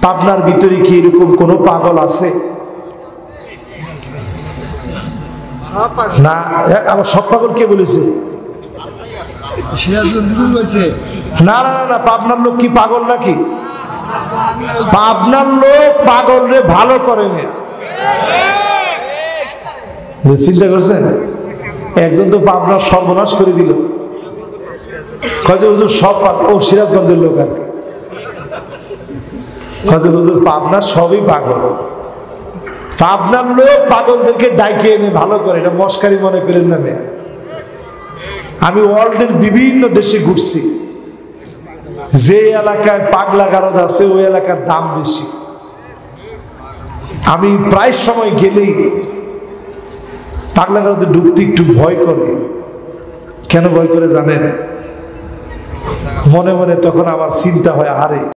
পাবনার ভিতরে কি এরকম কোন পাগল আছে না? আবার সব পাগল কে বলেছে? না না না, পাবনার লোক কি পাগল নাকি? পাবনার লোক পাগল রে ভালো করে না। চিন্তা করছেন? একজন তো পাবনার সর্বনাশ করে দিল। সব ও সিরাজগঞ্জের লোক আর কি। পাবনার সবই পাগল। পাবনার লোক পাগলদেরকে ডাইকে এনে ভালো করে, এটা মস্কারি মনে করেন না মেয়ে। আমি ওয়ার্ল্ডের বিভিন্ন দেশে ঘুরছি, যে এলাকায় পাগলা গারদ আছে ওই এলাকার দাম বেশি। আমি প্রায় সময় গেলেই পাগলা গারদে ঢুকতে একটু ভয় করে। কেন ভয় করে জানেন? মনে মনে তখন আমার চিন্তা হয়, আরে